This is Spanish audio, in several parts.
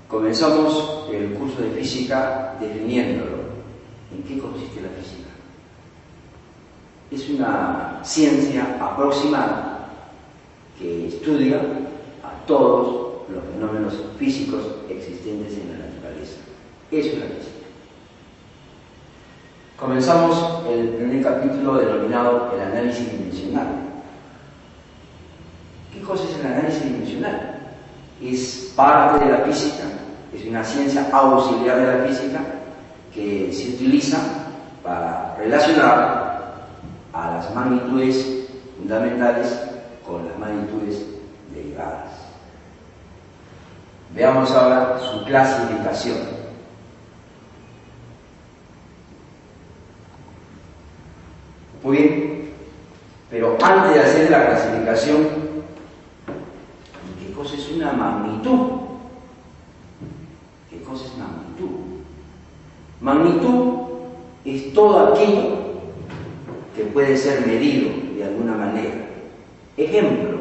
Comenzamos el curso de física definiéndolo. ¿En qué consiste la física? Es una ciencia aproximada que estudia a todos los fenómenos físicos existentes en la naturaleza. Eso es la física. Comenzamos el primer capítulo denominado el análisis dimensional. ¿Qué cosa es el análisis dimensional? Es parte de la física, es una ciencia auxiliar de la física que se utiliza para relacionar a las magnitudes fundamentales con las magnitudes derivadas. Veamos ahora su clasificación. Muy bien, pero antes de hacer la clasificación, ¿qué cosa es una magnitud? ¿Qué cosa es magnitud? Magnitud es todo aquello que puede ser medido de alguna manera. Ejemplo,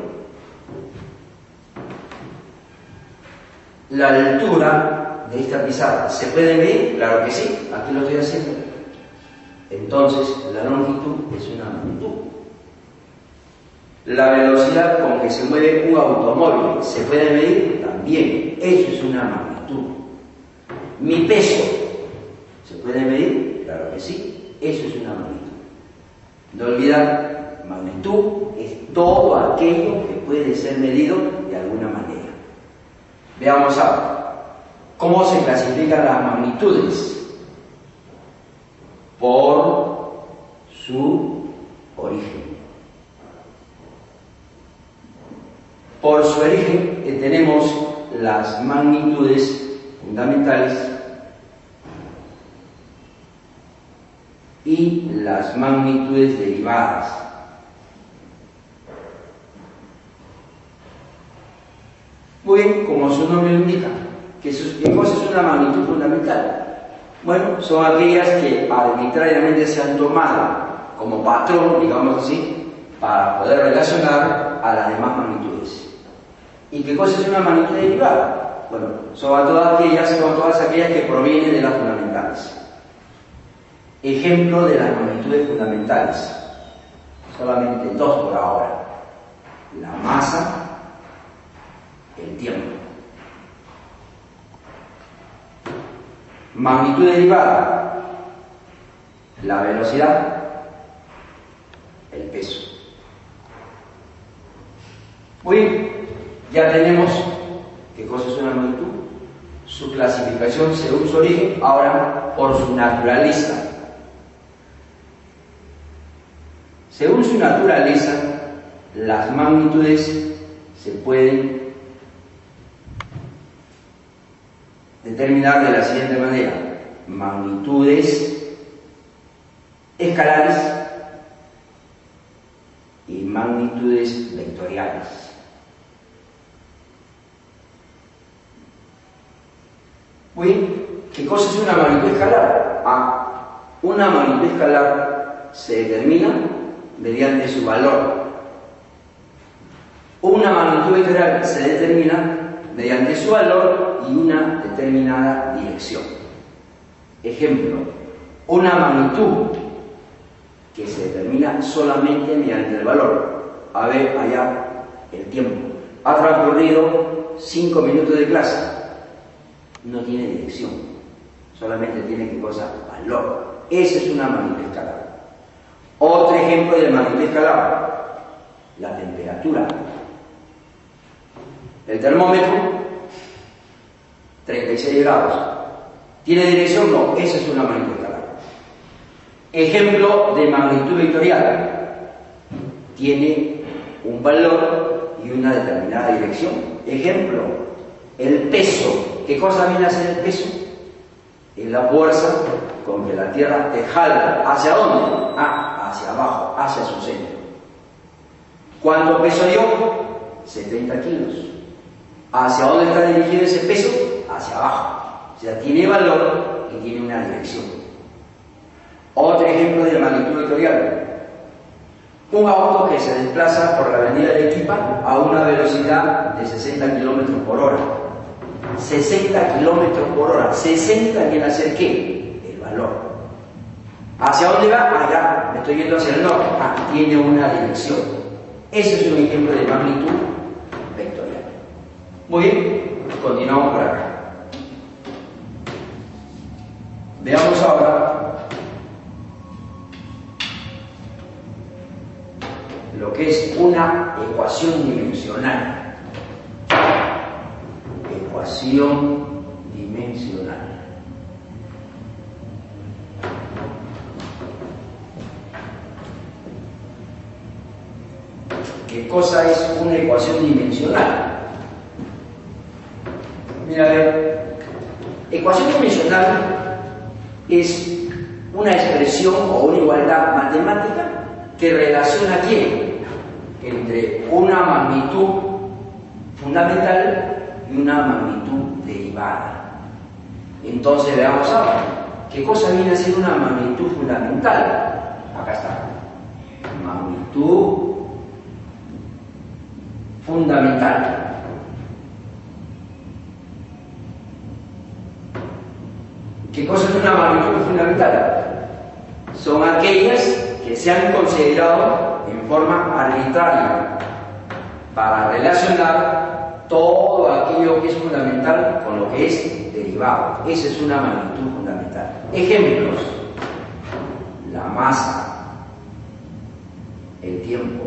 la altura de esta pizarra, ¿se puede medir? Claro que sí, aquí lo estoy haciendo. Entonces, la longitud es una magnitud. La velocidad con que se mueve un automóvil, ¿se puede medir? También, eso es una magnitud. Mi peso, ¿se puede medir? Claro que sí, eso es una magnitud. No olvidar, magnitud es todo aquello que puede ser medido de alguna manera. Veamos ahora, ¿cómo se clasifican las magnitudes? Por su origen. Por su origen tenemos las magnitudes fundamentales y las magnitudes derivadas. Muy bien, como su nombre lo indica, ¿qué cosa es una magnitud fundamental? Bueno, son aquellas que arbitrariamente se han tomado como patrón, digamos así, para poder relacionar a las demás magnitudes. ¿Y qué cosa es una magnitud derivada? Bueno, son todas aquellas que provienen de las fundamentales. Ejemplo de las magnitudes fundamentales, solamente dos por ahora: la masa, el tiempo. Magnitud derivada, la velocidad, el peso. Muy bien, ya tenemos qué cosa es una magnitud, su clasificación según su origen, ahora por su naturaleza. Según su naturaleza, las magnitudes se pueden determinar de la siguiente manera: magnitudes escalares y magnitudes vectoriales. Muy bien, ¿qué cosa es una magnitud escalar? Una magnitud escalar se determina mediante su valor. Una magnitud vectorial se determina mediante su valor y una determinada dirección. Ejemplo, una magnitud que se determina solamente mediante el valor. A ver, allá, el tiempo. Ha transcurrido 5 minutos de clase. No tiene dirección, solamente tiene ¿qué cosa? Valor. Esa es una magnitud escalar. Otro ejemplo de magnitud escalar, la temperatura. El termómetro, 36 grados. ¿Tiene dirección? No, esa es una magnitud escalar. Ejemplo de magnitud vectorial. Tiene un valor y una determinada dirección. Ejemplo, el peso. ¿Qué cosa viene a ser el peso? Es la fuerza con que la Tierra te jala. ¿Hacia dónde? Hacia abajo, hacia su centro. ¿Cuánto peso yo? 70 kilos. ¿Hacia dónde está dirigido ese peso? Hacia abajo. O sea, tiene valor y tiene una dirección. Otro ejemplo de magnitud vectorial. Un auto que se desplaza por la avenida Arequipa a una velocidad de 60 km por hora. 60 kilómetros por hora. 60 viene a ser ¿qué? El valor. ¿Hacia dónde va? Allá, me estoy yendo hacia el norte. Ah, tiene una dirección. Ese es un ejemplo de magnitud vectorial. Muy bien, continuamos por acá. Veamos ahora lo que es una ecuación dimensional. Ecuación dimensional. ¿Qué cosa es una ecuación dimensional? Mira, a ver, ecuación dimensional es una expresión o una igualdad matemática que relaciona ¿quién? Entre una magnitud fundamental y una magnitud derivada. Entonces veamos ahora, ¿qué cosa viene a ser una magnitud fundamental? Acá está, magnitud fundamental. ¿Qué cosa es una magnitud fundamental? Son aquellas que se han considerado en forma arbitraria para relacionar todo aquello que es fundamental con lo que es derivado. Esa es una magnitud fundamental. Ejemplos: la masa, el tiempo,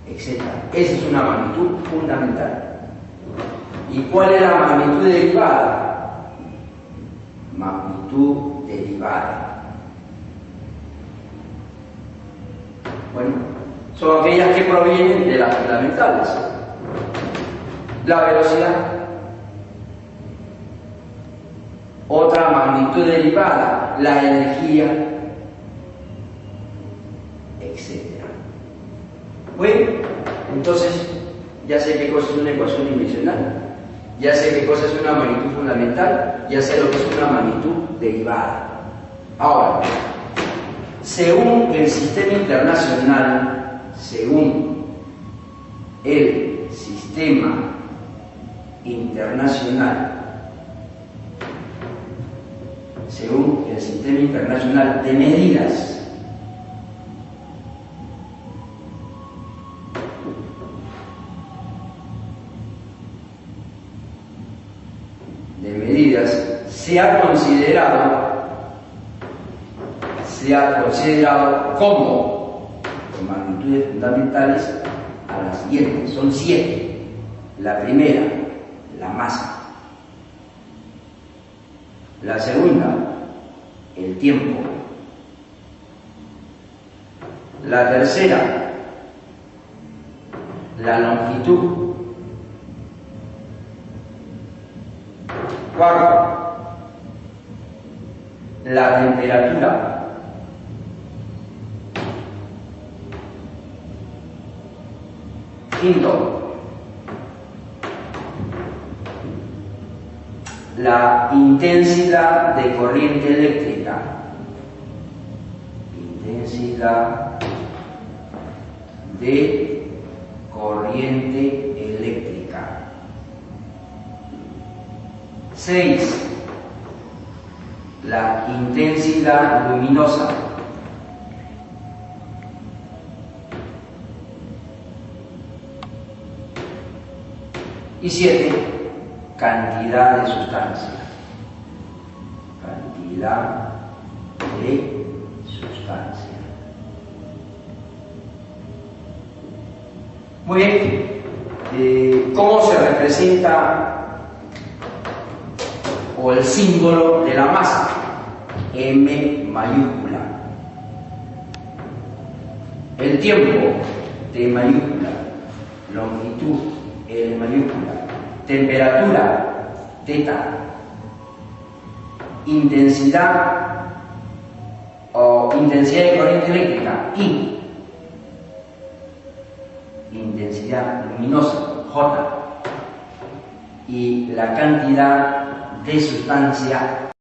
etc. Esa es una magnitud fundamental. ¿Y cuál es la magnitud derivada? Magnitud derivada. Bueno, son aquellas que provienen de las fundamentales. La velocidad. Otra magnitud derivada, la energía, etc. Bueno, entonces ya sé qué cosa es una ecuación dimensional, ya sé qué cosa es una magnitud fundamental, ya sé lo que es una magnitud derivada. Ahora, según el sistema internacional, según el sistema internacional, según el sistema internacional de medidas, se ha considerado como magnitudes fundamentales a las siguientes. Son 7. La primera, la masa. La segunda, el tiempo. La tercera, la longitud. Cuarto, la temperatura. Quinto, la intensidad de corriente eléctrica. Intensidad de corriente eléctrica. 6. La intensidad luminosa. Y 7. Cantidad de sustancia. Cantidad de sustancia. Muy bien. ¿Cómo se representa o el símbolo de la masa? M mayúscula. El tiempo, T mayúscula. Longitud, L mayúscula. Temperatura, teta. Intensidad o intensidad de corriente eléctrica, I. Intensidad luminosa, J. Y la cantidad de sustancia